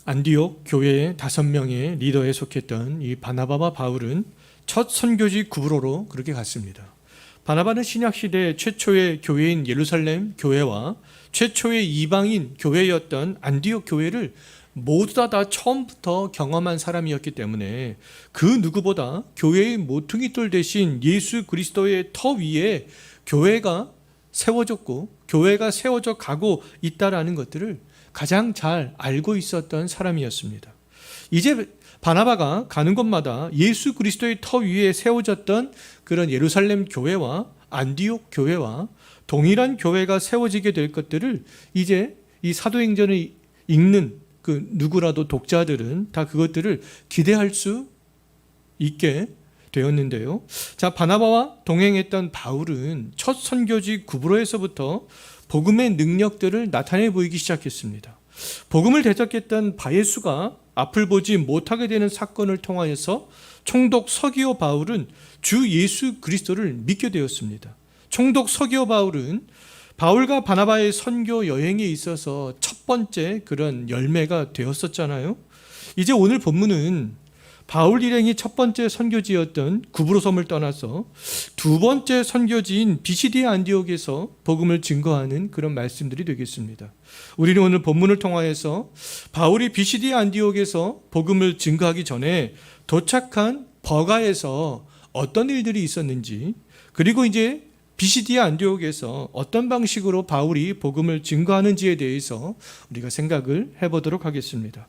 안디옥 교회의 5명의 리더에 속했던 이 바나바와 바울은 첫 선교지 구브로로 그렇게 갔습니다. 바나바는 신약시대 최초의 교회인 예루살렘 교회와 최초의 이방인 교회였던 안디옥 교회를 모두 다 처음부터 경험한 사람이었기 때문에 그 누구보다 교회의 모퉁이돌 대신 예수 그리스도의 터 위에 교회가 세워졌고 교회가 세워져 가고 있다라는 것들을 가장 잘 알고 있었던 사람이었습니다. 이제 바나바가 가는 곳마다 예수 그리스도의 터 위에 세워졌던 그런 예루살렘 교회와 안디옥 교회와 동일한 교회가 세워지게 될 것들을 이제 이 사도행전을 읽는 그 누구라도 독자들은 다 그것들을 기대할 수 있게 되었는데요. 자, 바나바와 동행했던 바울은 첫 선교지 구브로에서부터 복음의 능력들을 나타내 보이기 시작했습니다. 복음을 대적했던 바예수가 앞을 보지 못하게 되는 사건을 통하여서 총독 서기오 바울은 주 예수 그리스도를 믿게 되었습니다. 총독 서기오 바울은 바울과 바나바의 선교 여행에 있어서 첫 번째 그런 열매가 되었었잖아요. 이제 오늘 본문은 바울 일행이 첫 번째 선교지였던 구브로 섬을 떠나서 두 번째 선교지인 비시디아 안디옥에서 복음을 증거하는 그런 말씀들이 되겠습니다. 우리는 오늘 본문을 통하여서 바울이 비시디아 안디옥에서 복음을 증거하기 전에 도착한 버가에서 어떤 일들이 있었는지, 그리고 이제 비시디아 안디옥에서 어떤 방식으로 바울이 복음을 증거하는지에 대해서 우리가 생각을 해보도록 하겠습니다.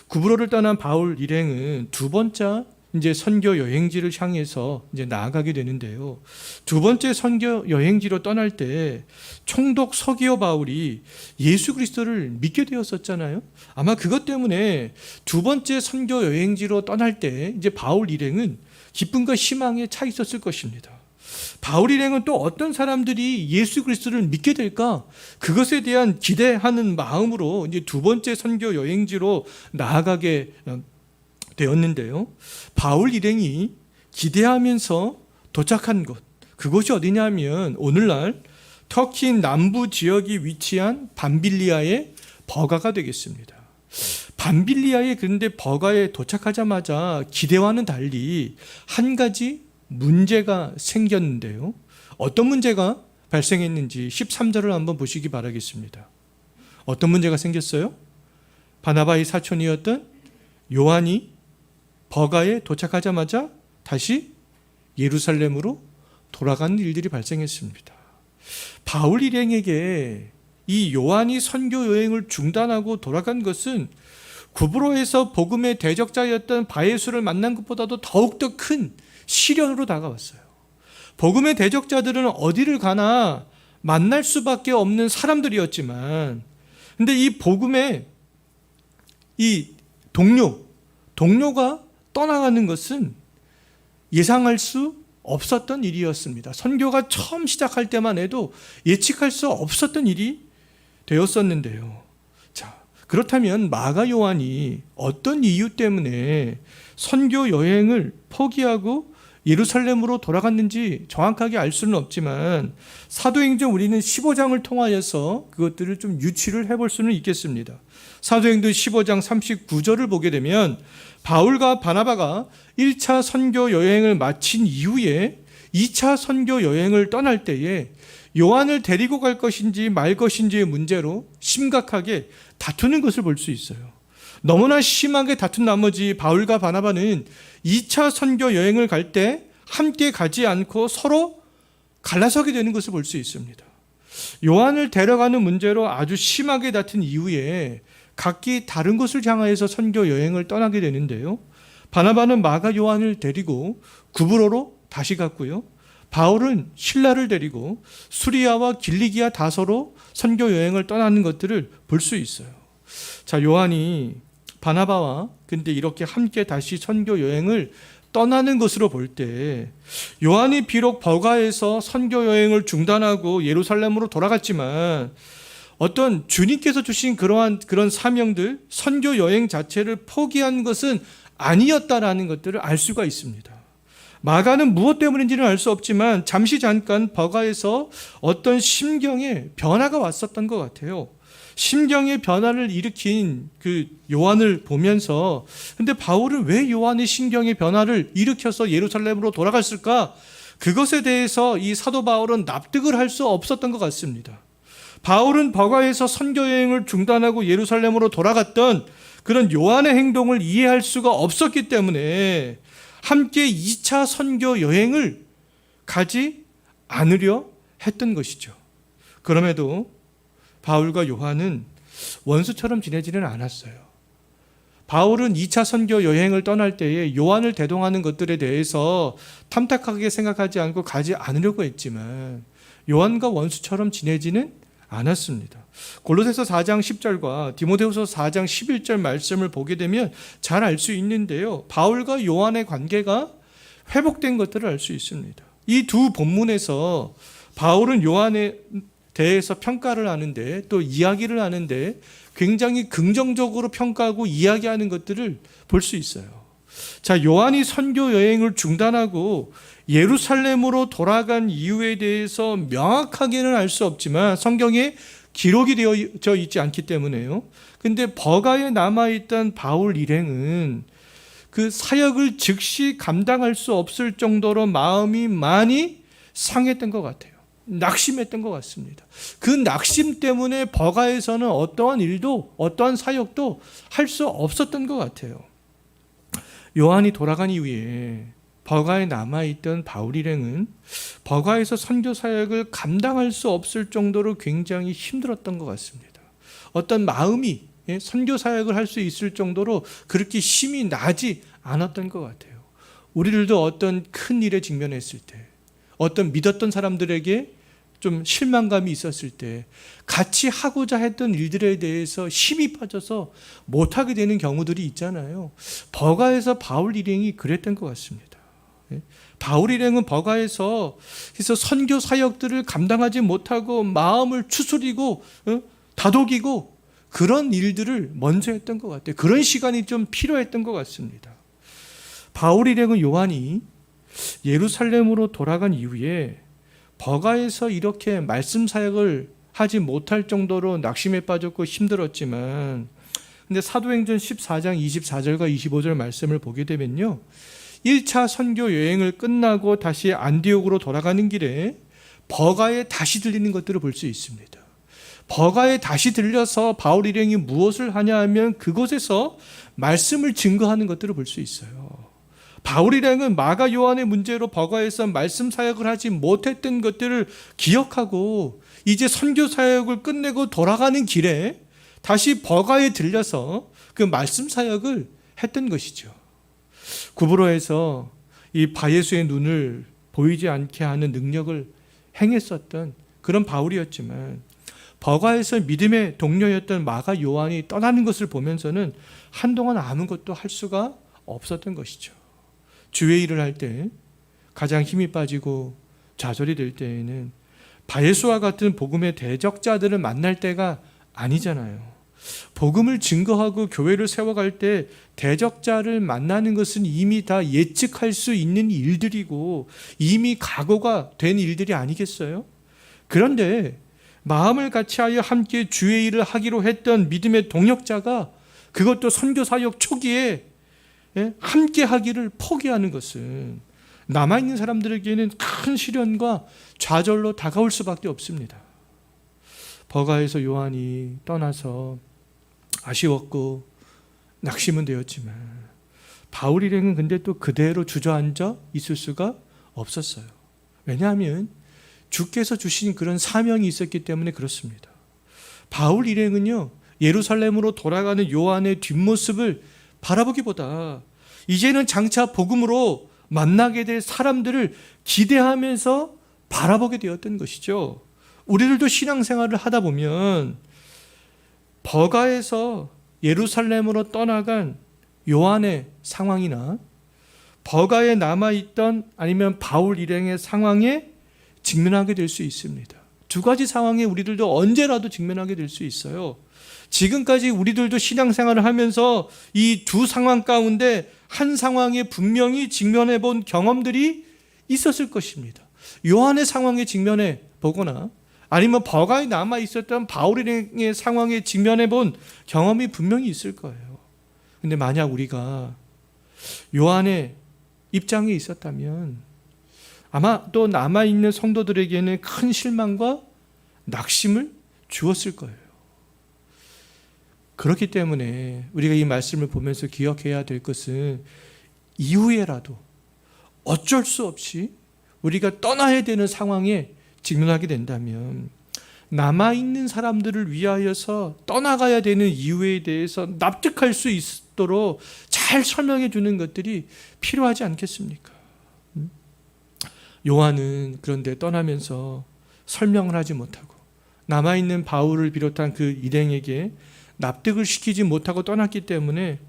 구브로를 떠난 바울 일행은 두 번째 이제 선교 여행지를 향해서 이제 나아가게 되는데요. 두 번째 선교 여행지로 떠날 때 총독 서기오 바울이 예수 그리스도를 믿게 되었었잖아요. 아마 그것 때문에 두 번째 선교 여행지로 떠날 때 이제 바울 일행은 기쁨과 희망에 차 있었을 것입니다. 바울 일행은 또 어떤 사람들이 예수 그리스도를 믿게 될까? 그것에 대한 기대하는 마음으로 이제 두 번째 선교 여행지로 나아가게 되었는데요. 바울 일행이 기대하면서 도착한 곳, 그곳이 어디냐면 오늘날 터키 남부 지역이 위치한 밤빌리아의 버가가 되겠습니다. 밤빌리아의 그런데 버가에 도착하자마자 기대와는 달리 한 가지 문제가 생겼는데요. 어떤 문제가 발생했는지 13절을 한번 보시기 바라겠습니다. 어떤 문제가 생겼어요? 바나바의 사촌이었던 요한이 버가에 도착하자마자 다시 예루살렘으로 돌아가는 일들이 발생했습니다. 바울 일행에게 이 요한이 선교 여행을 중단하고 돌아간 것은 구브로에서 복음의 대적자였던 바예수를 만난 것보다도 더욱더 큰 시련으로 다가왔어요. 복음의 대적자들은 어디를 가나 만날 수밖에 없는 사람들이었지만, 근데 이 복음의 이 동료가 떠나가는 것은 예상할 수 없었던 일이었습니다. 선교가 처음 시작할 때만 해도 예측할 수 없었던 일이 되었었는데요. 자, 그렇다면 마가 요한이 어떤 이유 때문에 선교 여행을 포기하고 예루살렘으로 돌아갔는지 정확하게 알 수는 없지만 사도행전 우리는 15장을 통하여서 그것들을 좀 유추를 해볼 수는 있겠습니다. 사도행전 15장 39절을 보게 되면 바울과 바나바가 1차 선교 여행을 마친 이후에 2차 선교 여행을 떠날 때에 요한을 데리고 갈 것인지 말 것인지의 문제로 심각하게 다투는 것을 볼 수 있어요. 너무나 심하게 다툰 나머지 바울과 바나바는 2차 선교 여행을 갈 때 함께 가지 않고 서로 갈라서게 되는 것을 볼 수 있습니다. 요한을 데려가는 문제로 아주 심하게 다툰 이후에 각기 다른 곳을 향하여서 선교 여행을 떠나게 되는데요. 바나바는 마가 요한을 데리고 구브로로 다시 갔고요. 바울은 실라를 데리고 수리아와 길리기아 다소로 선교 여행을 떠나는 것들을 볼 수 있어요. 자, 요한이 바나바와 근데 이렇게 함께 다시 선교 여행을 떠나는 것으로 볼 때 요한이 비록 버가에서 선교 여행을 중단하고 예루살렘으로 돌아갔지만 어떤 주님께서 주신 그런 사명들, 선교 여행 자체를 포기한 것은 아니었다라는 것들을 알 수가 있습니다. 마가는 무엇 때문인지는 알 수 없지만 잠깐 버가에서 어떤 심경에 변화가 왔었던 것 같아요. 심경의 변화를 일으킨 그 요한을 보면서 근데 바울은 왜 요한의 심경의 변화를 일으켜서 예루살렘으로 돌아갔을까? 그것에 대해서 이 사도 바울은 납득을 할 수 없었던 것 같습니다. 바울은 버가에서 선교 여행을 중단하고 예루살렘으로 돌아갔던 그런 요한의 행동을 이해할 수가 없었기 때문에 함께 2차 선교 여행을 가지 않으려 했던 것이죠. 그럼에도 바울과 요한은 원수처럼 지내지는 않았어요. 바울은 2차 선교 여행을 떠날 때에 요한을 대동하는 것들에 대해서 탐탁하게 생각하지 않고 가지 않으려고 했지만 요한과 원수처럼 지내지는 않았습니다. 골로새서 4장 10절과 디모데후서 4장 11절 말씀을 보게 되면 잘 알 수 있는데요. 바울과 요한의 관계가 회복된 것들을 알 수 있습니다. 이 두 본문에서 바울은 요한에 대해서 평가를 하는데 또 이야기를 하는데 굉장히 긍정적으로 평가하고 이야기하는 것들을 볼 수 있어요. 자, 요한이 선교 여행을 중단하고 예루살렘으로 돌아간 이유에 대해서 명확하게는 알 수 없지만 성경에 기록이 되어져 있지 않기 때문에요. 근데 버가에 남아있던 바울 일행은 그 사역을 즉시 감당할 수 없을 정도로 마음이 많이 상했던 것 같아요. 낙심했던 것 같습니다. 그 낙심 때문에 버가에서는 어떠한 일도 어떠한 사역도 할 수 없었던 것 같아요. 요한이 돌아간 이후에 버가에 남아있던 바울 일행은 버가에서 선교 사역을 감당할 수 없을 정도로 굉장히 힘들었던 것 같습니다. 어떤 마음이 선교 사역을 할 수 있을 정도로 그렇게 힘이 나지 않았던 것 같아요. 우리들도 어떤 큰 일에 직면했을 때, 어떤 믿었던 사람들에게 좀 실망감이 있었을 때 같이 하고자 했던 일들에 대해서 힘이 빠져서 못하게 되는 경우들이 있잖아요. 버가에서 바울 일행이 그랬던 것 같습니다. 바울 일행은 버가에서 그래서 선교 사역들을 감당하지 못하고 마음을 추스리고 다독이고 그런 일들을 먼저 했던 것 같아요. 그런 시간이 좀 필요했던 것 같습니다. 바울 일행은 요한이 예루살렘으로 돌아간 이후에 버가에서 이렇게 말씀 사역을 하지 못할 정도로 낙심에 빠졌고 힘들었지만 근데 사도행전 14장 24절과 25절 말씀을 보게 되면요. 1차 선교 여행을 끝나고 다시 안디옥으로 돌아가는 길에 버가에 다시 들리는 것들을 볼 수 있습니다. 버가에 다시 들려서 바울 일행이 무엇을 하냐 하면 그곳에서 말씀을 증거하는 것들을 볼 수 있어요. 바울 일행은 마가 요한의 문제로 버가에서 말씀 사역을 하지 못했던 것들을 기억하고 이제 선교 사역을 끝내고 돌아가는 길에 다시 버가에 들려서 그 말씀 사역을 했던 것이죠. 구브로에서 이 바예수의 눈을 보이지 않게 하는 능력을 행했었던 그런 바울이었지만 버가에서 믿음의 동료였던 마가 요한이 떠나는 것을 보면서는 한동안 아무것도 할 수가 없었던 것이죠. 주의 일을 할 때 가장 힘이 빠지고 좌절이 될 때에는 바예수와 같은 복음의 대적자들을 만날 때가 아니잖아요. 복음을 증거하고 교회를 세워갈 때 대적자를 만나는 것은 이미 다 예측할 수 있는 일들이고 이미 각오가 된 일들이 아니겠어요? 그런데 마음을 같이하여 함께 주의 일을 하기로 했던 믿음의 동역자가 그것도 선교 사역 초기에 함께 하기를 포기하는 것은 남아있는 사람들에게는 큰 시련과 좌절로 다가올 수밖에 없습니다. 버가에서 요한이 떠나서 아쉬웠고 낙심은 되었지만 바울 일행은 근데 또 그대로 주저앉아 있을 수가 없었어요. 왜냐하면 주께서 주신 그런 사명이 있었기 때문에 그렇습니다. 바울 일행은요, 예루살렘으로 돌아가는 요한의 뒷모습을 바라보기보다 이제는 장차 복음으로 만나게 될 사람들을 기대하면서 바라보게 되었던 것이죠. 우리들도 신앙생활을 하다 보면 버가에서 예루살렘으로 떠나간 요한의 상황이나 버가에 남아있던 아니면 바울 일행의 상황에 직면하게 될 수 있습니다. 두 가지 상황에 우리들도 언제라도 직면하게 될 수 있어요. 지금까지 우리들도 신앙생활을 하면서 이 두 상황 가운데 한 상황에 분명히 직면해 본 경험들이 있었을 것입니다. 요한의 상황에 직면해 보거나 아니면 버가에 남아 있었던 바울의 상황에 직면해 본 경험이 분명히 있을 거예요. 근데 만약 우리가 요한의 입장에 있었다면 아마 또 남아있는 성도들에게는 큰 실망과 낙심을 주었을 거예요. 그렇기 때문에 우리가 이 말씀을 보면서 기억해야 될 것은 이후에라도 어쩔 수 없이 우리가 떠나야 되는 상황에 직면하게 된다면 남아있는 사람들을 위하여서 떠나가야 되는 이유에 대해서 납득할 수 있도록 잘 설명해 주는 것들이 필요하지 않겠습니까? 요한은 그런데 떠나면서 설명을 하지 못하고 남아있는 바울을 비롯한 그 일행에게 납득을 시키지 못하고 떠났기 때문에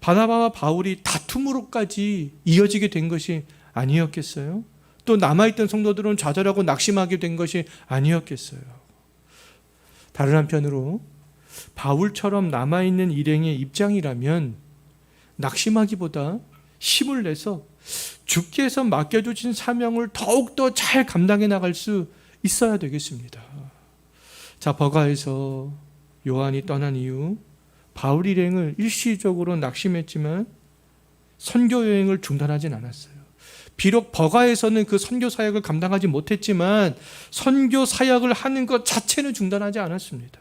바나바와 바울이 다툼으로까지 이어지게 된 것이 아니었겠어요? 또 남아있던 성도들은 좌절하고 낙심하게 된 것이 아니었겠어요? 다른 한편으로 바울처럼 남아있는 일행의 입장이라면 낙심하기보다 힘을 내서 주께서 맡겨주신 사명을 더욱더 잘 감당해 나갈 수 있어야 되겠습니다. 자, 버가에서 요한이 떠난 이후 바울 일행을 일시적으로 낙심했지만 선교 여행을 중단하진 않았어요. 비록 버가에서는 그 선교 사역을 감당하지 못했지만 선교 사역을 하는 것 자체는 중단하지 않았습니다.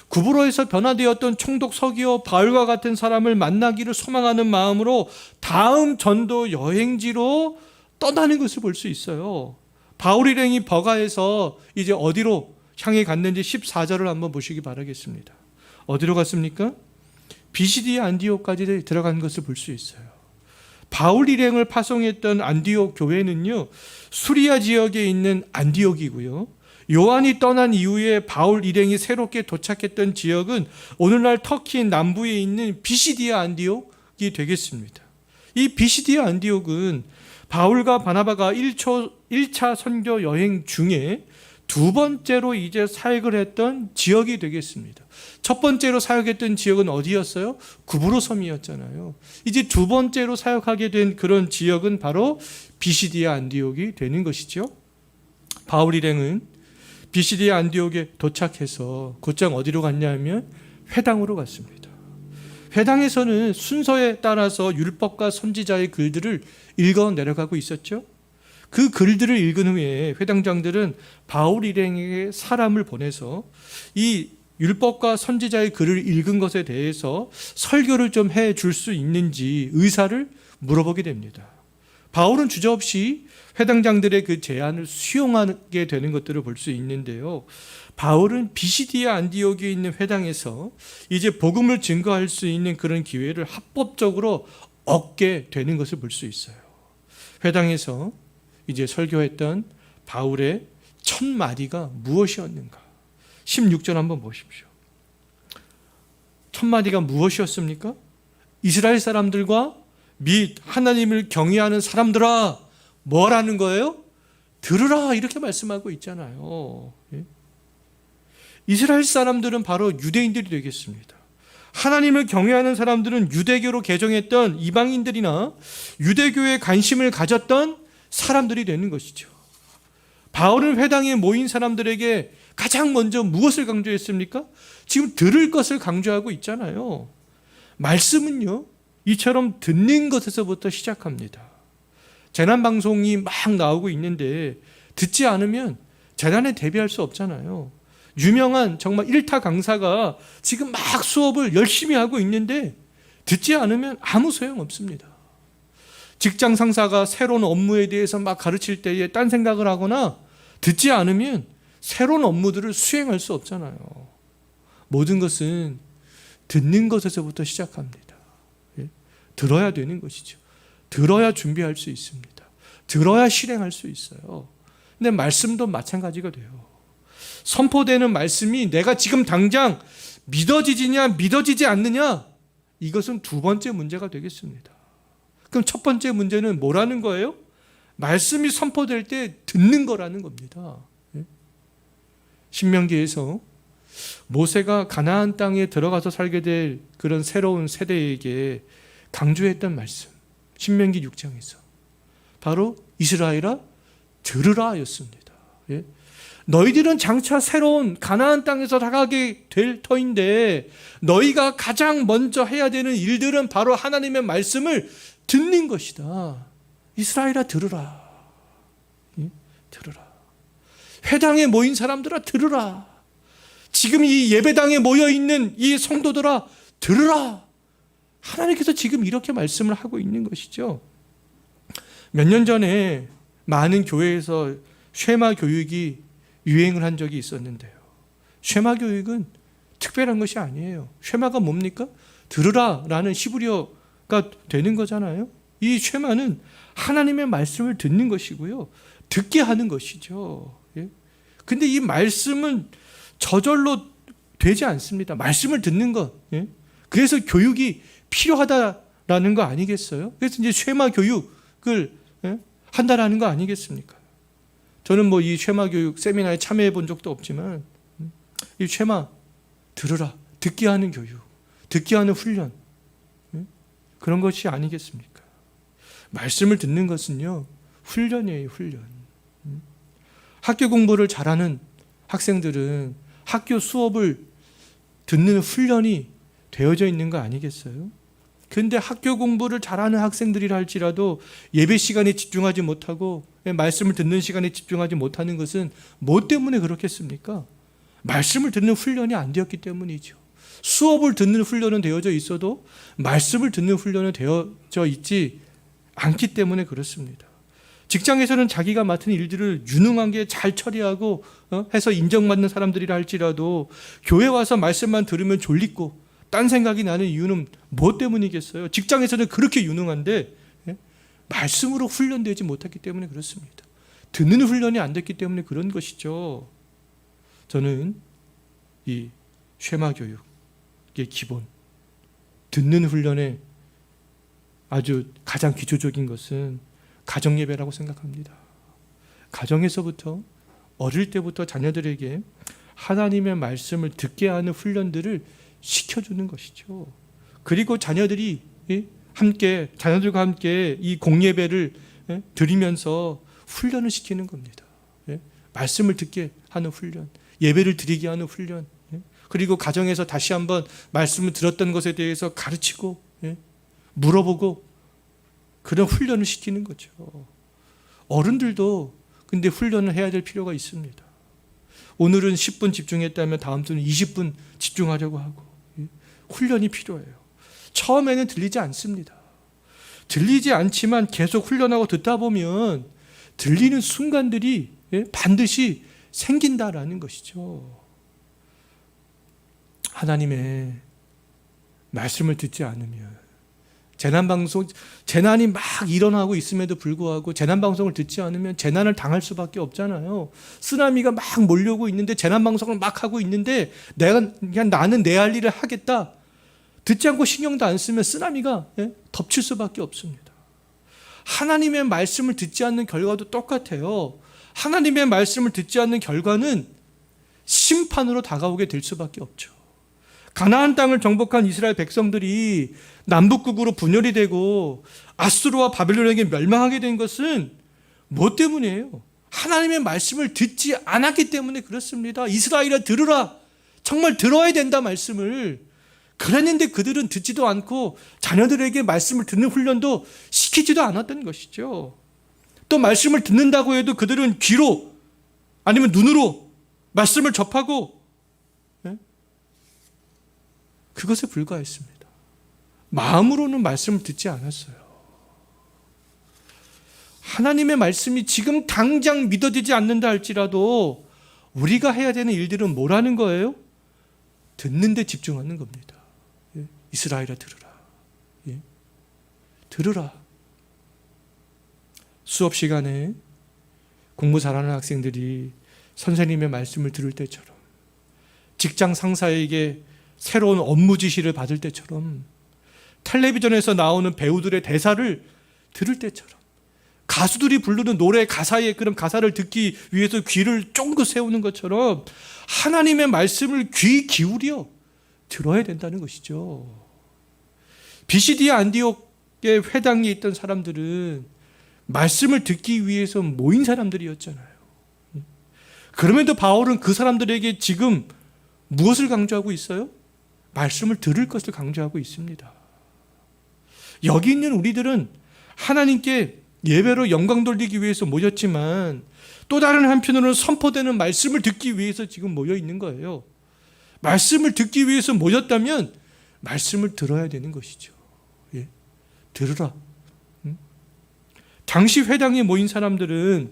구브로에서 변화되었던 총독 서기오 바울과 같은 사람을 만나기를 소망하는 마음으로 다음 전도 여행지로 떠나는 것을 볼 수 있어요. 바울 일행이 버가에서 이제 어디로 향해 갔는지 14절을 한번 보시기 바라겠습니다. 어디로 갔습니까? 비시디아 안디옥까지 들어간 것을 볼 수 있어요. 바울 일행을 파송했던 안디옥 교회는요, 수리아 지역에 있는 안디옥이고요. 요한이 떠난 이후에 바울 일행이 새롭게 도착했던 지역은 오늘날 터키 남부에 있는 비시디아 안디옥이 되겠습니다. 이 비시디아 안디옥은 바울과 바나바가 1차 선교 여행 중에 두 번째로 이제 사역을 했던 지역이 되겠습니다. 첫 번째로 사역했던 지역은 어디였어요? 구브로 섬이었잖아요. 이제 두 번째로 사역하게 된 그런 지역은 바로 비시디아 안디옥이 되는 것이죠. 바울 일행은 비시디아 안디옥에 도착해서 곧장 어디로 갔냐면 회당으로 갔습니다. 회당에서는 순서에 따라서 율법과 선지자의 글들을 읽어 내려가고 있었죠. 그 글들을 읽은 후에 회당장들은 바울 일행에게 사람을 보내서 이 율법과 선지자의 글을 읽은 것에 대해서 설교를 좀 해줄 수 있는지 의사를 물어보게 됩니다. 바울은 주저없이 회당장들의 그 제안을 수용하게 되는 것들을 볼 수 있는데요. 바울은 비시디아 안디옥에 있는 회당에서 이제 복음을 증거할 수 있는 그런 기회를 합법적으로 얻게 되는 것을 볼 수 있어요. 회당에서 이제 설교했던 바울의 첫 마디가 무엇이었는가? 16절 한번 보십시오. 첫 마디가 무엇이었습니까? 이스라엘 사람들과 및 하나님을 경외하는 사람들아, 뭐라는 거예요? 들으라, 이렇게 말씀하고 있잖아요. 이스라엘 사람들은 바로 유대인들이 되겠습니다. 하나님을 경외하는 사람들은 유대교로 개종했던 이방인들이나 유대교에 관심을 가졌던 사람들이 되는 것이죠. 바울은 회당에 모인 사람들에게 가장 먼저 무엇을 강조했습니까? 지금 들을 것을 강조하고 있잖아요. 말씀은요, 이처럼 듣는 것에서부터 시작합니다. 재난방송이 막 나오고 있는데 듣지 않으면 재난에 대비할 수 없잖아요. 유명한 정말 일타 강사가 지금 막 수업을 열심히 하고 있는데 듣지 않으면 아무 소용 없습니다. 직장 상사가 새로운 업무에 대해서 막 가르칠 때에 딴 생각을 하거나 듣지 않으면 새로운 업무들을 수행할 수 없잖아요. 모든 것은 듣는 것에서부터 시작합니다. 들어야 되는 것이죠. 들어야 준비할 수 있습니다. 들어야 실행할 수 있어요. 근데 말씀도 마찬가지가 돼요. 선포되는 말씀이 내가 지금 당장 믿어지느냐 믿어지지 않느냐, 이것은 두 번째 문제가 되겠습니다. 그럼 첫 번째 문제는 뭐라는 거예요? 말씀이 선포될 때 듣는 거라는 겁니다. 신명기에서 모세가 가나안 땅에 들어가서 살게 될 그런 새로운 세대에게 강조했던 말씀, 신명기 6장에서 바로 이스라엘아 들으라 였습니다. 너희들은 장차 새로운 가나안 땅에서 나가게 될 터인데 너희가 가장 먼저 해야 되는 일들은 바로 하나님의 말씀을 듣는 것이다. 이스라엘아 들으라. 들으라. 회당에 모인 사람들아 들으라. 지금 이 예배당에 모여있는 이 성도들아 들으라. 하나님께서 지금 이렇게 말씀을 하고 있는 것이죠. 몇 년 전에 많은 교회에서 쉐마 교육이 유행을 한 적이 있었는데요. 쉐마 교육은 특별한 것이 아니에요. 쉐마가 뭡니까? 들으라라는 히브리어가 되는 거잖아요. 이 쉐마는 하나님의 말씀을 듣는 것이고요. 듣게 하는 것이죠. 근데 이 말씀은 저절로 되지 않습니다. 말씀을 듣는 것. 그래서 교육이 필요하다라는 거 아니겠어요? 그래서 이제 쉐마 교육을 한다라는 거 아니겠습니까? 저는 뭐 이 쉐마 교육 세미나에 참여해 본 적도 없지만 이 쉐마 들으라, 듣게 하는 교육, 듣게 하는 훈련, 그런 것이 아니겠습니까? 말씀을 듣는 것은요 훈련이에요. 훈련. 학교 공부를 잘하는 학생들은 학교 수업을 듣는 훈련이 되어져 있는 거 아니겠어요? 그런데 학교 공부를 잘하는 학생들이라 할지라도 예배 시간에 집중하지 못하고 말씀을 듣는 시간에 집중하지 못하는 것은 뭐 때문에 그렇겠습니까? 말씀을 듣는 훈련이 안 되었기 때문이죠. 수업을 듣는 훈련은 되어져 있어도 말씀을 듣는 훈련은 되어져 있지 않기 때문에 그렇습니다. 직장에서는 자기가 맡은 일들을 유능하게 잘 처리하고 해서 인정받는 사람들이라 할지라도 교회 와서 말씀만 들으면 졸리고 딴 생각이 나는 이유는 뭐 때문이겠어요? 직장에서는 그렇게 유능한데 말씀으로 훈련되지 못했기 때문에 그렇습니다. 듣는 훈련이 안 됐기 때문에 그런 것이죠. 저는 이 쉐마 교육의 기본, 듣는 훈련의 아주 가장 기초적인 것은 가정예배라고 생각합니다. 가정에서부터 어릴 때부터 자녀들에게 하나님의 말씀을 듣게 하는 훈련들을 시켜주는 것이죠. 그리고 자녀들이 자녀들과 함께 이 공예배를 드리면서 훈련을 시키는 겁니다. 말씀을 듣게 하는 훈련, 예배를 드리게 하는 훈련, 그리고 가정에서 다시 한번 말씀을 들었던 것에 대해서 가르치고 물어보고 그런 훈련을 시키는 거죠. 어른들도 근데 훈련을 해야 될 필요가 있습니다. 오늘은 10분 집중했다면 다음 주는 20분 집중하려고 하고 훈련이 필요해요. 처음에는 들리지 않습니다. 들리지 않지만 계속 훈련하고 듣다 보면 들리는 순간들이 반드시 생긴다라는 것이죠. 하나님의 말씀을 듣지 않으면 재난이 막 일어나고 있음에도 불구하고 재난방송을 듣지 않으면 재난을 당할 수밖에 없잖아요. 쓰나미가 막 몰려오고 있는데 재난방송을 막 하고 있는데 나는 내 할 일을 하겠다. 듣지 않고 신경도 안 쓰면 쓰나미가 덮칠 수밖에 없습니다. 하나님의 말씀을 듣지 않는 결과도 똑같아요. 하나님의 말씀을 듣지 않는 결과는 심판으로 다가오게 될 수밖에 없죠. 가나안 땅을 정복한 이스라엘 백성들이 남북국으로 분열이 되고 아수르와 바벨론에게 멸망하게 된 것은 뭐 때문이에요? 하나님의 말씀을 듣지 않았기 때문에 그렇습니다. 이스라엘아 들으라. 정말 들어야 된다 말씀을. 그랬는데 그들은 듣지도 않고 자녀들에게 말씀을 듣는 훈련도 시키지도 않았던 것이죠. 또 말씀을 듣는다고 해도 그들은 귀로 아니면 눈으로 말씀을 접하고 그것에 불과했습니다. 마음으로는 말씀을 듣지 않았어요. 하나님의 말씀이 지금 당장 믿어지지 않는다 할지라도 우리가 해야 되는 일들은 뭐라는 거예요? 듣는 데 집중하는 겁니다. 이스라엘아 들으라. 들으라. 수업 시간에 공부 잘하는 학생들이 선생님의 말씀을 들을 때처럼, 직장 상사에게 새로운 업무 지시를 받을 때처럼, 텔레비전에서 나오는 배우들의 대사를 들을 때처럼, 가수들이 부르는 노래 가사의 그런 가사를 듣기 위해서 귀를 쫑긋 세우는 것처럼 하나님의 말씀을 귀 기울여 들어야 된다는 것이죠. 비시디아 안디옥의 회당에 있던 사람들은 말씀을 듣기 위해서 모인 사람들이었잖아요. 그럼에도 바울은 그 사람들에게 지금 무엇을 강조하고 있어요? 말씀을 들을 것을 강조하고 있습니다. 여기 있는 우리들은 하나님께 예배로 영광 돌리기 위해서 모였지만 또 다른 한편으로는 선포되는 말씀을 듣기 위해서 지금 모여 있는 거예요. 말씀을 듣기 위해서 모였다면 말씀을 들어야 되는 것이죠. 예, 들으라. 당시 회당에 모인 사람들은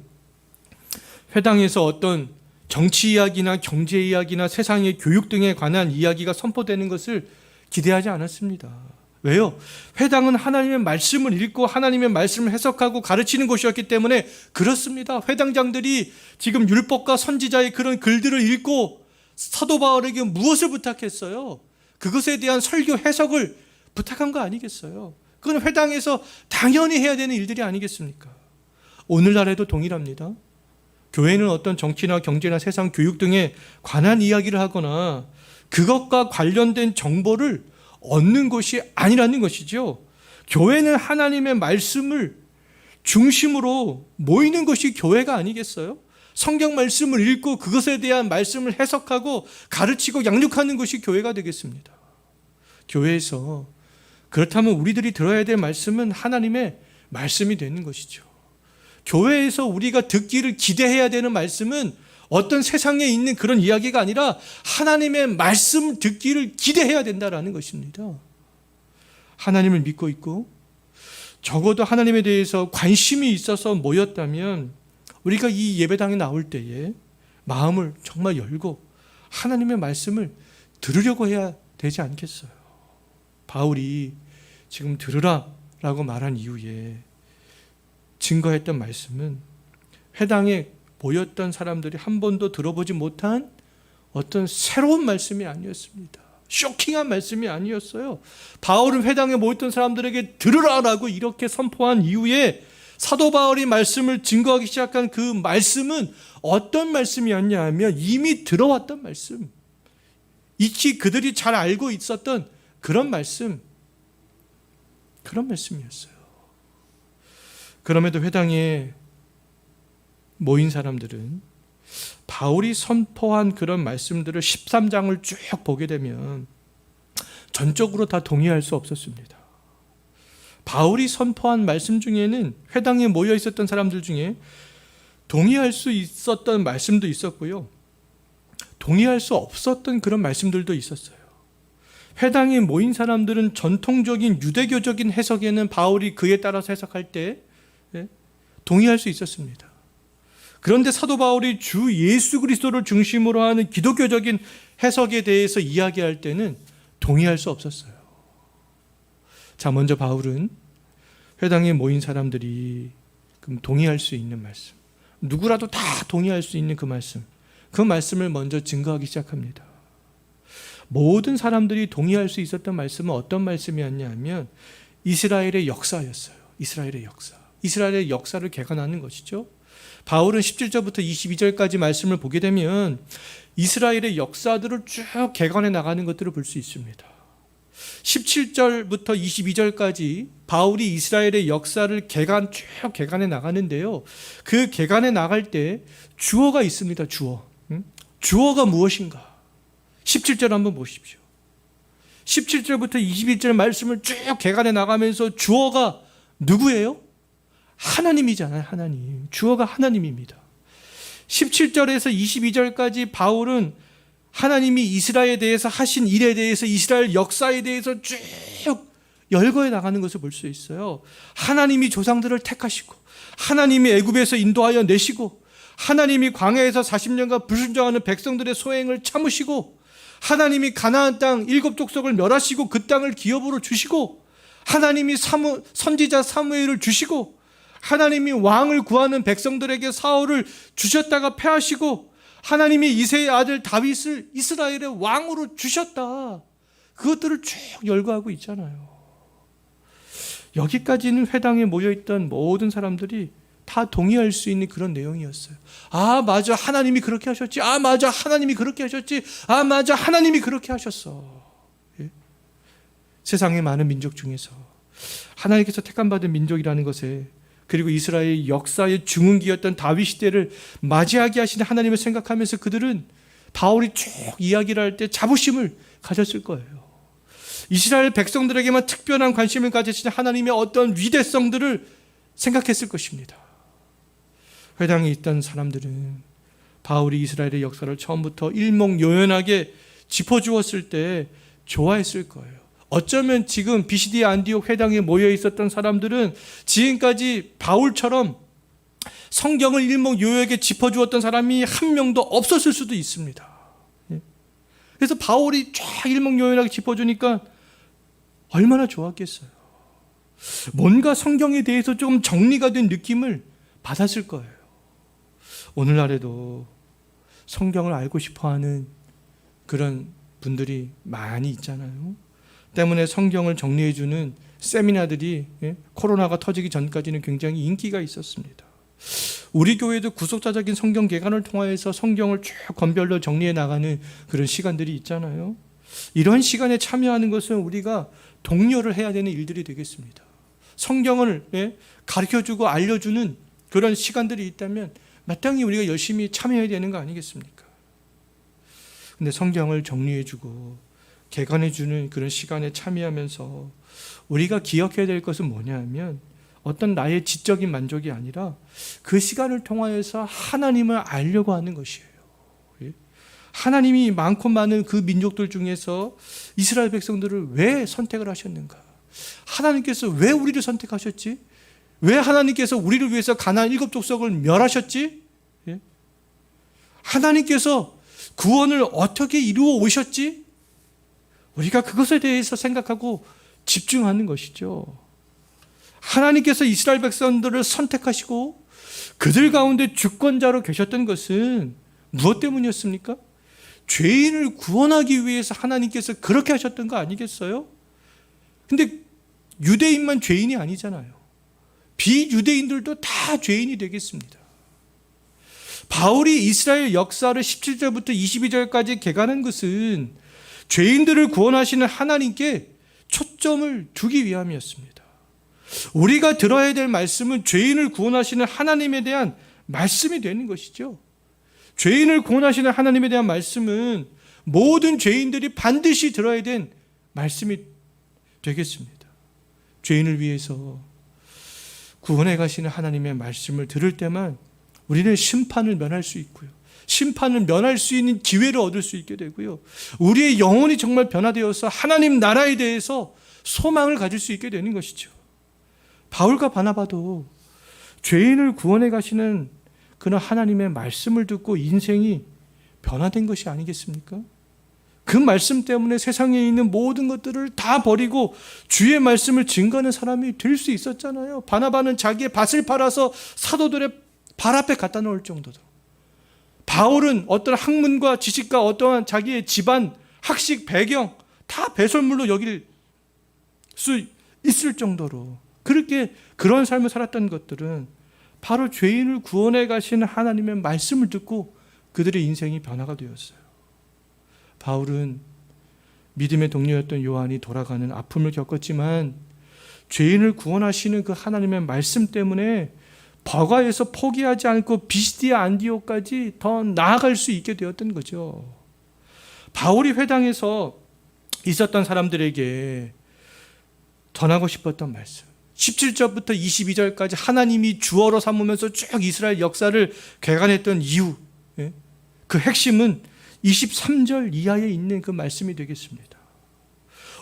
회당에서 어떤 정치 이야기나 경제 이야기나 세상의 교육 등에 관한 이야기가 선포되는 것을 기대하지 않았습니다. 왜요? 회당은 하나님의 말씀을 읽고 하나님의 말씀을 해석하고 가르치는 곳이었기 때문에 그렇습니다. 회당장들이 지금 율법과 선지자의 그런 글들을 읽고 사도 바울에게 무엇을 부탁했어요? 그것에 대한 설교 해석을 부탁한 거 아니겠어요? 그건 회당에서 당연히 해야 되는 일들이 아니겠습니까? 오늘날에도 동일합니다. 교회는 어떤 정치나 경제나 세상 교육 등에 관한 이야기를 하거나 그것과 관련된 정보를 얻는 것이 아니라는 것이죠. 교회는 하나님의 말씀을 중심으로 모이는 것이 교회가 아니겠어요? 성경 말씀을 읽고 그것에 대한 말씀을 해석하고 가르치고 양육하는 것이 교회가 되겠습니다. 교회에서 그렇다면 우리들이 들어야 될 말씀은 하나님의 말씀이 되는 것이죠. 교회에서 우리가 듣기를 기대해야 되는 말씀은 어떤 세상에 있는 그런 이야기가 아니라 하나님의 말씀 듣기를 기대해야 된다는 것입니다. 하나님을 믿고 있고 적어도 하나님에 대해서 관심이 있어서 모였다면 우리가 이 예배당에 나올 때에 마음을 정말 열고 하나님의 말씀을 들으려고 해야 되지 않겠어요? 바울이 지금 들으라 라고 말한 이후에 증거했던 말씀은 회당에 모였던 사람들이 한 번도 들어보지 못한 어떤 새로운 말씀이 아니었습니다. 쇼킹한 말씀이 아니었어요. 바울은 회당에 모였던 사람들에게 들으라라고 이렇게 선포한 이후에 사도 바울이 말씀을 증거하기 시작한 그 말씀은 어떤 말씀이었냐 하면 이미 들어왔던 말씀, 익히 그들이 잘 알고 있었던 그런 말씀이었어요. 그럼에도 회당에 모인 사람들은 바울이 선포한 그런 말씀들을 13장을 쭉 보게 되면 전적으로 다 동의할 수 없었습니다. 바울이 선포한 말씀 중에는 회당에 모여 있었던 사람들 중에 동의할 수 있었던 말씀도 있었고요, 동의할 수 없었던 그런 말씀들도 있었어요. 회당에 모인 사람들은 전통적인 유대교적인 해석에는 바울이 그에 따라서 해석할 때 동의할 수 있었습니다. 그런데 사도 바울이 주 예수 그리스도를 중심으로 하는 기독교적인 해석에 대해서 이야기할 때는 동의할 수 없었어요. 자, 먼저 바울은 회당에 모인 사람들이 그럼 동의할 수 있는 말씀, 누구라도 다 동의할 수 있는 그 말씀을 먼저 증거하기 시작합니다. 모든 사람들이 동의할 수 있었던 말씀은 어떤 말씀이었냐 하면 이스라엘의 역사였어요. 이스라엘의 역사를 개관하는 것이죠. 바울은 17절부터 22절까지 말씀을 보게 되면 이스라엘의 역사들을 쭉 개관해 나가는 것들을 볼 수 있습니다. 17절부터 22절까지 바울이 이스라엘의 역사를 쭉 개관해 나가는데요, 그 개관해 나갈 때 주어가 있습니다. 주어가 무엇인가? 17절 한번 보십시오. 17절부터 22절 말씀을 쭉 개관해 나가면서 주어가 누구예요? 하나님이잖아요. 하나님. 주어가 하나님입니다. 17절에서 22절까지 바울은 하나님이 이스라엘에 대해서 하신 일에 대해서, 이스라엘 역사에 대해서 쭉 열거해 나가는 것을 볼 수 있어요. 하나님이 조상들을 택하시고, 하나님이 애굽에서 인도하여 내시고, 하나님이 광야에서 40년간 불순종하는 백성들의 소행을 참으시고, 하나님이 가나안 땅 7족속을 멸하시고 그 땅을 기업으로 주시고, 하나님이 선지자 사무엘을 주시고, 하나님이 왕을 구하는 백성들에게 사울을 주셨다가 패하시고, 하나님이 이새의 아들 다윗을 이스라엘의 왕으로 주셨다. 그것들을 쭉 열거하고 있잖아요. 여기까지는 회당에 모여있던 모든 사람들이 다 동의할 수 있는 그런 내용이었어요. 아, 맞아, 하나님이 그렇게 하셨지. 아, 맞아, 하나님이 그렇게 하셨지. 아, 맞아, 하나님이 그렇게 하셨어. 예? 세상의 많은 민족 중에서 하나님께서 택함받은 민족이라는 것에 그리고 이스라엘 역사의 중흥기였던 다윗 시대를 맞이하게 하시는 하나님을 생각하면서 그들은 바울이 쭉 이야기를 할 때 자부심을 가졌을 거예요. 이스라엘 백성들에게만 특별한 관심을 가지시는 하나님의 어떤 위대성들을 생각했을 것입니다. 회당에 있던 사람들은 바울이 이스라엘의 역사를 처음부터 일목요연하게 짚어주었을 때 좋아했을 거예요. 어쩌면 지금 비시디아 안디옥 회당에 모여 있었던 사람들은 지금까지 바울처럼 성경을 일목요연하게 짚어주었던 사람이 한 명도 없었을 수도 있습니다. 그래서 바울이 쫙 일목요연하게 짚어주니까 얼마나 좋았겠어요. 뭔가 성경에 대해서 좀 정리가 된 느낌을 받았을 거예요. 오늘날에도 성경을 알고 싶어하는 그런 분들이 많이 있잖아요. 때문에 성경을 정리해주는 세미나들이 코로나가 터지기 전까지는 굉장히 인기가 있었습니다. 우리 교회도 구속사적인 성경 개관을 통하여서 성경을 쭉 권별로 정리해 나가는 그런 시간들이 있잖아요. 이런 시간에 참여하는 것은 우리가 독려를 해야 되는 일들이 되겠습니다. 성경을 가르쳐주고 알려주는 그런 시간들이 있다면 마땅히 우리가 열심히 참여해야 되는 거 아니겠습니까? 근데 성경을 정리해주고 개관해주는 그런 시간에 참여하면서 우리가 기억해야 될 것은 뭐냐 하면 어떤 나의 지적인 만족이 아니라 그 시간을 통하여서 하나님을 알려고 하는 것이에요. 하나님이 많고 많은 그 민족들 중에서 이스라엘 백성들을 왜 선택을 하셨는가? 하나님께서 왜 우리를 선택하셨지? 왜 하나님께서 우리를 위해서 가나안 7족속을 멸하셨지? 하나님께서 구원을 어떻게 이루어 오셨지? 우리가 그것에 대해서 생각하고 집중하는 것이죠. 하나님께서 이스라엘 백성들을 선택하시고 그들 가운데 주권자로 계셨던 것은 무엇 때문이었습니까? 죄인을 구원하기 위해서 하나님께서 그렇게 하셨던 거 아니겠어요? 근데 유대인만 죄인이 아니잖아요. 비유대인들도 다 죄인이 되겠습니다. 바울이 이스라엘 역사를 17절부터 22절까지 개관한 것은 죄인들을 구원하시는 하나님께 초점을 두기 위함이었습니다. 우리가 들어야 될 말씀은 죄인을 구원하시는 하나님에 대한 말씀이 되는 것이죠. 죄인을 구원하시는 하나님에 대한 말씀은 모든 죄인들이 반드시 들어야 된 말씀이 되겠습니다. 죄인을 위해서 구원해 가시는 하나님의 말씀을 들을 때만 우리는 심판을 면할 수 있고요. 심판을 면할 수 있는 기회를 얻을 수 있게 되고요. 우리의 영혼이 정말 변화되어서 하나님 나라에 대해서 소망을 가질 수 있게 되는 것이죠. 바울과 바나바도 죄인을 구원해 가시는 그런 하나님의 말씀을 듣고 인생이 변화된 것이 아니겠습니까? 그 말씀 때문에 세상에 있는 모든 것들을 다 버리고 주의 말씀을 증거하는 사람이 될 수 있었잖아요. 바나바는 자기의 밭을 팔아서 사도들의 발 앞에 갖다 놓을 정도로, 바울은 어떤 학문과 지식과 어떠한 자기의 집안, 학식, 배경 다 배설물로 여길 수 있을 정도로 그렇게 그런 삶을 살았던 것들은 바로 죄인을 구원해 가시는 하나님의 말씀을 듣고 그들의 인생이 변화가 되었어요. 바울은 믿음의 동료였던 요한이 돌아가는 아픔을 겪었지만 죄인을 구원하시는 그 하나님의 말씀 때문에 버가에서 포기하지 않고 비시디아 안디옥까지 더 나아갈 수 있게 되었던 거죠. 바울이 회당에서 있었던 사람들에게 전하고 싶었던 말씀, 17절부터 22절까지 하나님이 주어로 삼으면서 쭉 이스라엘 역사를 개관했던 이유, 그 핵심은 23절 이하에 있는 그 말씀이 되겠습니다.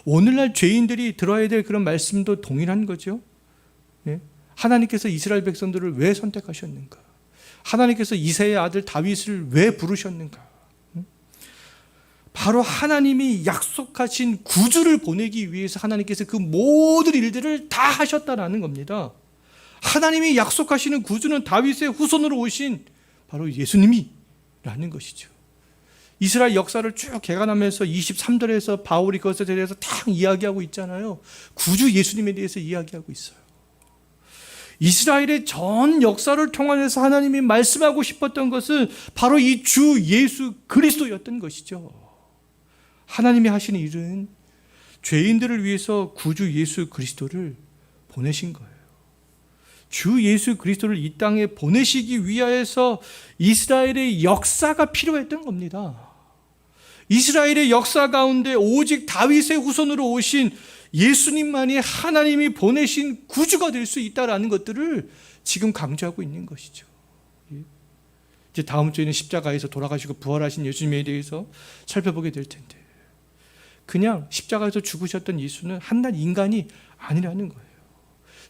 오늘날 죄인들이 들어야 될 그런 말씀도 동일한 거죠. 하나님께서 이스라엘 백성들을 왜 선택하셨는가? 하나님께서 이새의 아들 다윗을 왜 부르셨는가? 바로 하나님이 약속하신 구주를 보내기 위해서 하나님께서 그 모든 일들을 다 하셨다라는 겁니다. 하나님이 약속하시는 구주는 다윗의 후손으로 오신 바로 예수님이라는 것이죠. 이스라엘 역사를 쭉 개관하면서 23절에서 바울이 그것에 대해서 딱 이야기하고 있잖아요. 구주 예수님에 대해서 이야기하고 있어요. 이스라엘의 전 역사를 통해서 하나님이 말씀하고 싶었던 것은 바로 이 주 예수 그리스도였던 것이죠. 하나님이 하시는 일은 죄인들을 위해서 구주 예수 그리스도를 보내신 거예요. 주 예수 그리스도를 이 땅에 보내시기 위하여서 이스라엘의 역사가 필요했던 겁니다. 이스라엘의 역사 가운데 오직 다윗의 후손으로 오신 예수님만이 하나님이 보내신 구주가 될 수 있다는 것들을 지금 강조하고 있는 것이죠. 이제 다음 주에는 십자가에서 돌아가시고 부활하신 예수님에 대해서 살펴보게 될 텐데, 그냥 십자가에서 죽으셨던 예수는 한낱 인간이 아니라는 거예요.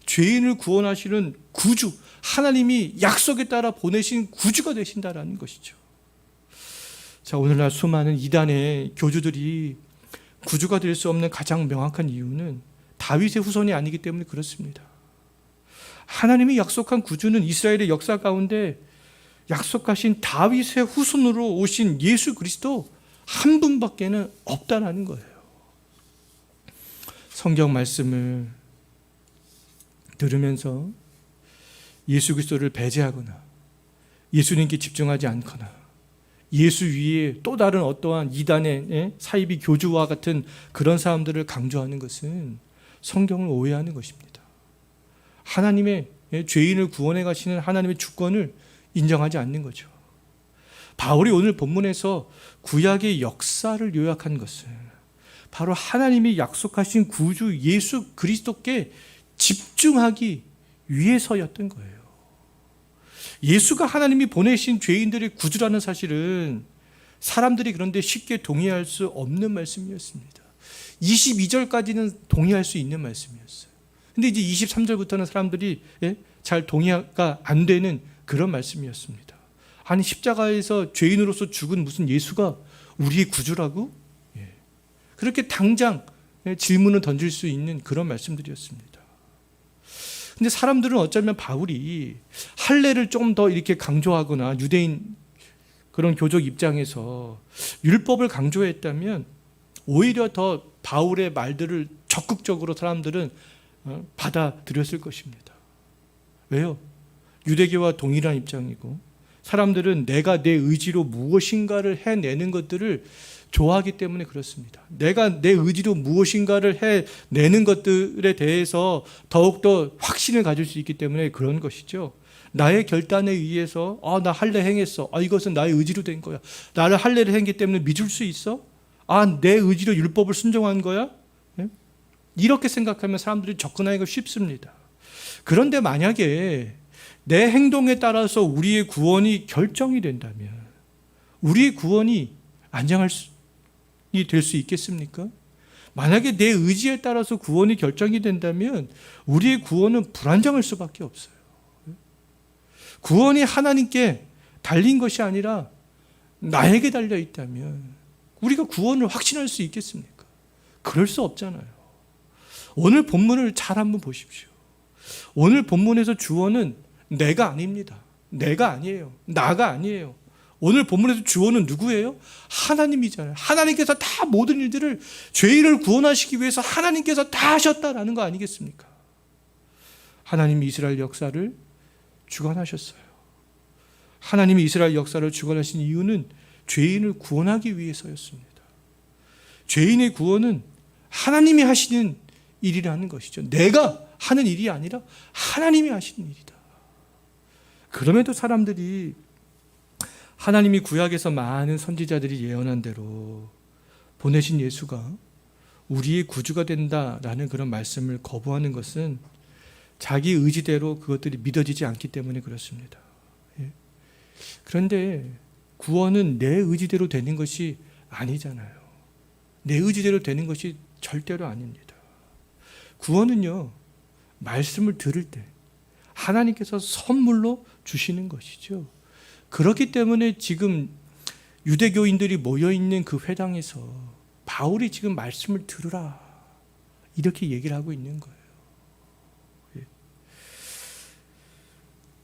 죄인을 구원하시는 구주, 하나님이 약속에 따라 보내신 구주가 되신다는 것이죠. 자, 오늘날 수많은 이단의 교주들이 구주가 될 수 없는 가장 명확한 이유는 다윗의 후손이 아니기 때문에 그렇습니다. 하나님이 약속한 구주는 이스라엘의 역사 가운데 약속하신 다윗의 후손으로 오신 예수 그리스도 한 분밖에는 없다는 거예요. 성경 말씀을 들으면서 예수 그리스도를 배제하거나 예수님께 집중하지 않거나 예수 위에 또 다른 어떠한 이단의 사이비 교주와 같은 그런 사람들을 강조하는 것은 성경을 오해하는 것입니다. 하나님의 죄인을 구원해 가시는 하나님의 주권을 인정하지 않는 거죠. 바울이 오늘 본문에서 구약의 역사를 요약한 것은 바로 하나님이 약속하신 구주 예수 그리스도께 집중하기 위해서였던 거예요. 예수가 하나님이 보내신 죄인들의 구주라는 사실은 사람들이 그런데 쉽게 동의할 수 없는 말씀이었습니다. 22절까지는 동의할 수 있는 말씀이었어요. 근데 이제 23절부터는 사람들이 잘 동의가 안 되는 그런 말씀이었습니다. 아니, 십자가에서 죄인으로서 죽은 무슨 예수가 우리의 구주라고? 그렇게 당장 질문을 던질 수 있는 그런 말씀들이었습니다. 근데 사람들은 어쩌면 바울이 할례를 좀 더 이렇게 강조하거나 유대인 그런 교적 입장에서 율법을 강조했다면 오히려 더 바울의 말들을 적극적으로 사람들은 받아들였을 것입니다. 왜요? 유대교와 동일한 입장이고 사람들은 내가 내 의지로 무엇인가를 해내는 것들을 좋아하기 때문에 그렇습니다. 내가 내 의지로 무엇인가를 해내는 것들에 대해서 더욱더 확신을 가질 수 있기 때문에 그런 것이죠. 나의 결단에 의해서 나 할례 행했어. 이것은 나의 의지로 된 거야. 나를 할례를 행했기 때문에 믿을 수 있어? 내 의지로 율법을 순종한 거야? 이렇게 생각하면 사람들이 접근하기가 쉽습니다. 그런데 만약에 내 행동에 따라서 우리의 구원이 결정이 된다면 우리의 구원이 될 수 있겠습니까? 만약에 내 의지에 따라서 구원이 결정이 된다면 우리의 구원은 불안정할 수밖에 없어요. 구원이 하나님께 달린 것이 아니라 나에게 달려 있다면 우리가 구원을 확신할 수 있겠습니까? 그럴 수 없잖아요. 오늘 본문을 잘 한번 보십시오. 오늘 본문에서 주어는 내가 아닙니다. 내가 아니에요. 나가 아니에요. 오늘 본문에서 주어는 누구예요? 하나님이잖아요. 하나님께서 다 모든 일들을 죄인을 구원하시기 위해서 하나님께서 다 하셨다라는 거 아니겠습니까? 하나님이 이스라엘 역사를 주관하셨어요. 하나님이 이스라엘 역사를 주관하신 이유는 죄인을 구원하기 위해서였습니다. 죄인의 구원은 하나님이 하시는 일이라는 것이죠. 내가 하는 일이 아니라 하나님이 하시는 일이다. 그럼에도 사람들이 하나님이 구약에서 많은 선지자들이 예언한 대로 보내신 예수가 우리의 구주가 된다라는 그런 말씀을 거부하는 것은 자기 의지대로 그것들이 믿어지지 않기 때문에 그렇습니다. 그런데 구원은 내 의지대로 되는 것이 아니잖아요. 내 의지대로 되는 것이 절대로 아닙니다. 구원은요, 말씀을 들을 때 하나님께서 선물로 주시는 것이죠. 그렇기 때문에 지금 유대교인들이 모여있는 그 회당에서 바울이 지금 말씀을 들으라 이렇게 얘기를 하고 있는 거예요.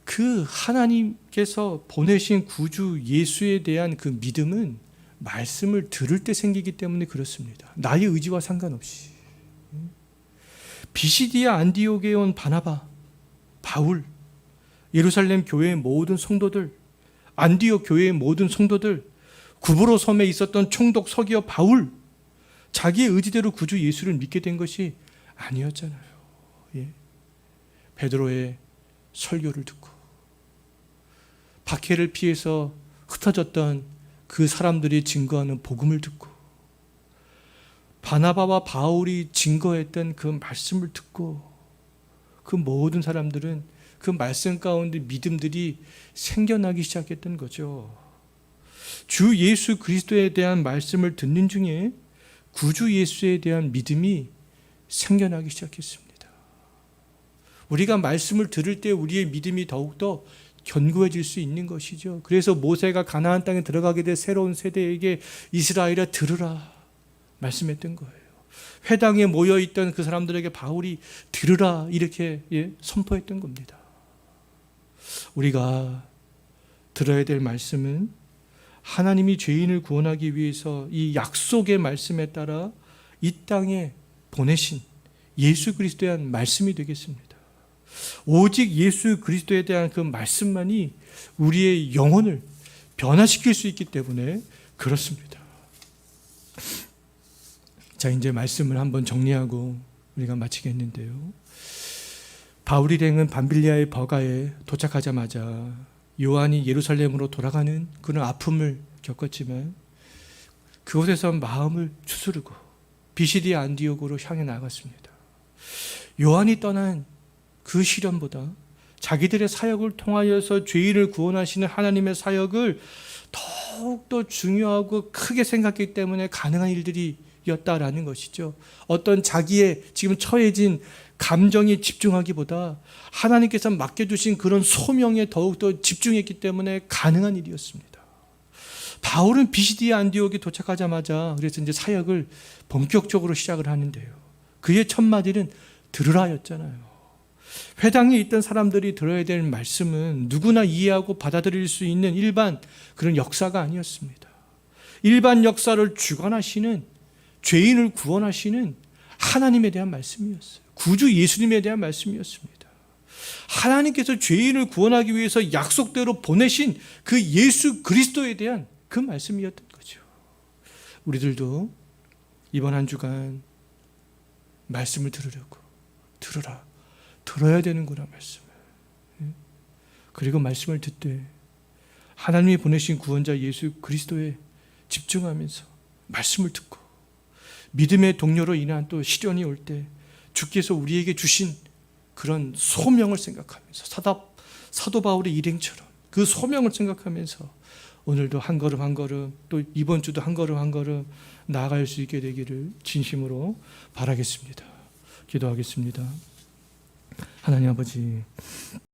그 하나님께서 보내신 구주 예수에 대한 그 믿음은 말씀을 들을 때 생기기 때문에 그렇습니다. 나의 의지와 상관없이. 비시디아 안디옥에 온 바나바, 바울, 예루살렘 교회의 모든 성도들, 안디옥 교회의 모든 성도들, 구브로 섬에 있었던 총독 서기어 바울, 자기의 의지대로 구주 예수를 믿게 된 것이 아니었잖아요. 베드로의 설교를 듣고 박해를 피해서 흩어졌던 그 사람들이 증거하는 복음을 듣고 바나바와 바울이 증거했던 그 말씀을 듣고 그 모든 사람들은 그 말씀 가운데 믿음들이 생겨나기 시작했던 거죠. 주 예수 그리스도에 대한 말씀을 듣는 중에 구주 예수에 대한 믿음이 생겨나기 시작했습니다. 우리가 말씀을 들을 때 우리의 믿음이 더욱더 견고해질 수 있는 것이죠. 그래서 모세가 가나안 땅에 들어가게 될 새로운 세대에게 이스라엘아 들으라 말씀했던 거예요. 회당에 모여있던 그 사람들에게 바울이 들으라 이렇게 선포했던 겁니다. 우리가 들어야 될 말씀은 하나님이 죄인을 구원하기 위해서 이 약속의 말씀에 따라 이 땅에 보내신 예수 그리스도에 대한 말씀이 되겠습니다. 오직 예수 그리스도에 대한 그 말씀만이 우리의 영혼을 변화시킬 수 있기 때문에 그렇습니다. 자, 이제 말씀을 한번 정리하고 우리가 마치겠는데요. 바울이 랭은 밤빌리아의 버가에 도착하자마자 요한이 예루살렘으로 돌아가는 그런 아픔을 겪었지만 그곳에서 마음을 추스르고 비시디아 안디옥으로 향해 나갔습니다. 요한이 떠난 그 시련보다 자기들의 사역을 통하여서 죄인을 구원하시는 하나님의 사역을 더욱더 중요하고 크게 생각했기 때문에 가능한 일들이었다라는 것이죠. 어떤 자기의 지금 처해진 감정에 집중하기보다 하나님께서 맡겨주신 그런 소명에 더욱더 집중했기 때문에 가능한 일이었습니다. 바울은 비시디아 안디옥에 도착하자마자 그래서 이제 사역을 본격적으로 시작을 하는데요. 그의 첫 마디는 들으라였잖아요. 회당에 있던 사람들이 들어야 될 말씀은 누구나 이해하고 받아들일 수 있는 일반 그런 역사가 아니었습니다. 일반 역사를 주관하시는 죄인을 구원하시는 하나님에 대한 말씀이었어요. 구주 예수님에 대한 말씀이었습니다. 하나님께서 죄인을 구원하기 위해서 약속대로 보내신 그 예수 그리스도에 대한 그 말씀이었던 거죠. 우리들도 이번 한 주간 말씀을 들으려고 들어야 되는구나 말씀을. 그리고 말씀을 듣되 하나님이 보내신 구원자 예수 그리스도에 집중하면서 말씀을 듣고 믿음의 동료로 인한 또 시련이 올 때 주께서 우리에게 주신 그런 소명을 생각하면서 사도 바울의 일행처럼 그 소명을 생각하면서 오늘도 한 걸음 한 걸음 또 이번 주도 한 걸음 한 걸음 나아갈 수 있게 되기를 진심으로 바라겠습니다. 기도하겠습니다. 하나님 아버지,